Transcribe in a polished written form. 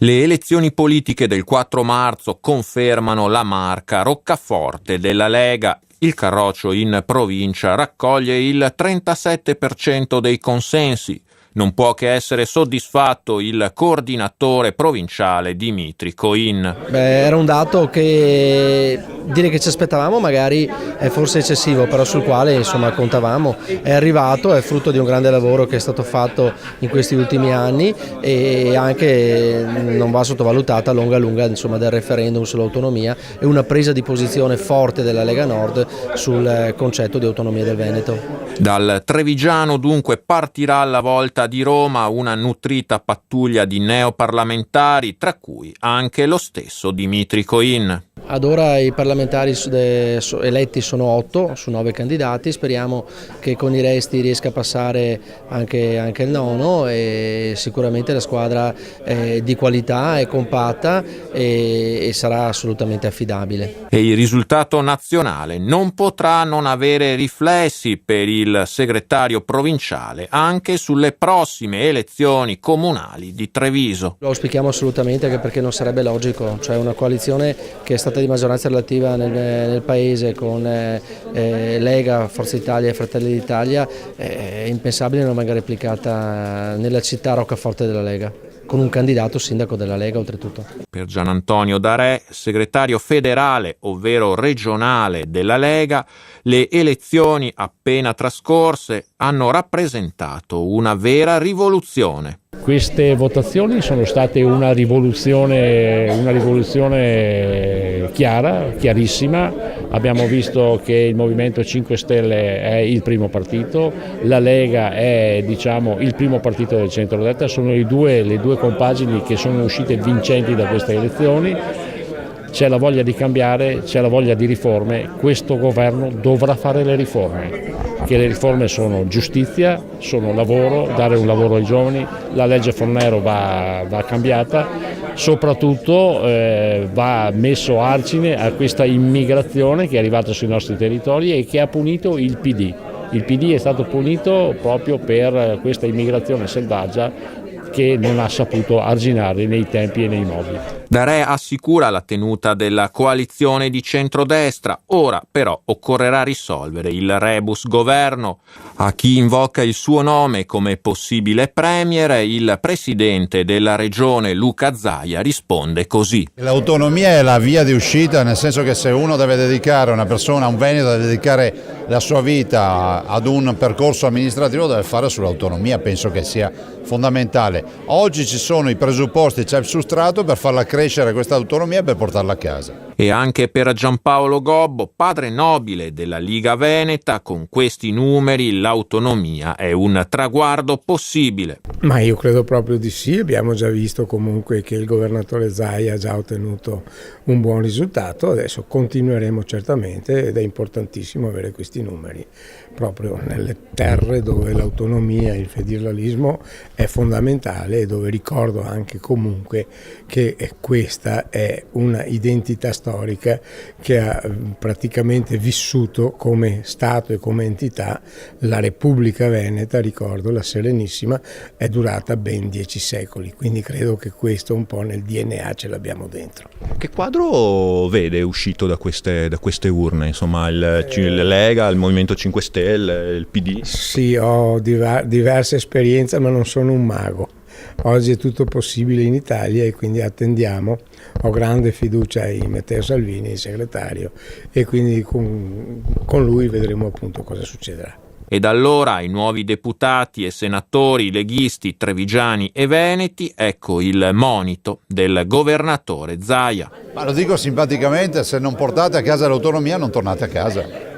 Le elezioni politiche del 4 marzo confermano la marca roccaforte della Lega. Il Carroccio in provincia raccoglie il 37% dei consensi. Non può che essere soddisfatto il coordinatore provinciale Dimitri Coin. Era un dato che dire che ci aspettavamo magari è forse eccessivo, però sul quale contavamo. È arrivato, è frutto di un grande lavoro che è stato fatto in questi ultimi anni e anche non va sottovalutata lunga del referendum sull'autonomia e una presa di posizione forte della Lega Nord sul concetto di autonomia del Veneto. Dal Trevigiano dunque partirà alla volta di Roma una nutrita pattuglia di neoparlamentari, tra cui anche lo stesso Dimitri Coin. Ad ora i parlamentari eletti sono 8 su 9 candidati, speriamo che con i resti riesca a passare anche il nono e sicuramente la squadra è di qualità, è compatta e sarà assolutamente affidabile. E il risultato nazionale non potrà non avere riflessi per il segretario provinciale anche sulle prossime elezioni comunali di Treviso. Lo auspichiamo assolutamente, anche perché non sarebbe logico, cioè una coalizione che è stata di maggioranza relativa nel paese con Lega, Forza Italia e Fratelli d'Italia è impensabile non venga replicata nella città roccaforte della Lega, con un candidato sindaco della Lega oltretutto. Per Gianantonio Darè, segretario federale ovvero regionale della Lega, le elezioni appena trascorse hanno rappresentato una vera rivoluzione. Queste votazioni sono state una rivoluzione chiara, chiarissima. Abbiamo visto che il Movimento 5 Stelle è il primo partito, la Lega è il primo partito del centrodestra, sono le due compagini che sono uscite vincenti da queste elezioni. C'è la voglia di cambiare, c'è la voglia di riforme, questo governo dovrà fare le riforme, che le riforme sono giustizia, sono lavoro, dare un lavoro ai giovani, la legge Fornero va cambiata, soprattutto va messo argine a questa immigrazione che è arrivata sui nostri territori e che ha punito il PD. Il PD è stato punito proprio per questa immigrazione selvaggia che non ha saputo arginare nei tempi e nei modi. Darè assicura la tenuta della coalizione di centrodestra, ora però occorrerà risolvere il rebus governo. A chi invoca il suo nome come possibile premier, il presidente della regione Luca Zaia risponde così. L'autonomia è la via di uscita, nel senso che se uno deve dedicare, una persona, un veneto deve dedicare la sua vita ad un percorso amministrativo, deve fare sull'autonomia, penso che sia fondamentale. Oggi ci sono i presupposti, c'è il substrato per farla crescere questa autonomia e per portarla a casa. E anche per Giampaolo Gobbo, padre nobile della Liga Veneta, con questi numeri l'autonomia è un traguardo possibile. Ma io credo proprio di sì, abbiamo già visto comunque che il governatore Zaia ha già ottenuto un buon risultato, adesso continueremo certamente ed è importantissimo avere questi numeri proprio nelle terre dove l'autonomia, il federalismo è fondamentale e dove ricordo anche comunque che questa è una identità storica che ha praticamente vissuto come Stato e come entità la Repubblica Veneta, ricordo, la Serenissima, è durata ben 10 secoli, quindi credo che questo un po' nel DNA ce l'abbiamo dentro. Che quadro vede uscito da queste urne, insomma, la Lega, il Movimento 5 Stelle, il PD? Sì, ho diverse esperienze ma non sono un mago. Oggi è tutto possibile in Italia e quindi attendiamo, ho grande fiducia in Matteo Salvini, il segretario, e quindi con lui vedremo appunto cosa succederà. Ed allora ai nuovi deputati e senatori leghisti trevigiani e veneti, ecco il monito del governatore Zaia. Ma lo dico simpaticamente, se non portate a casa l'autonomia non tornate a casa.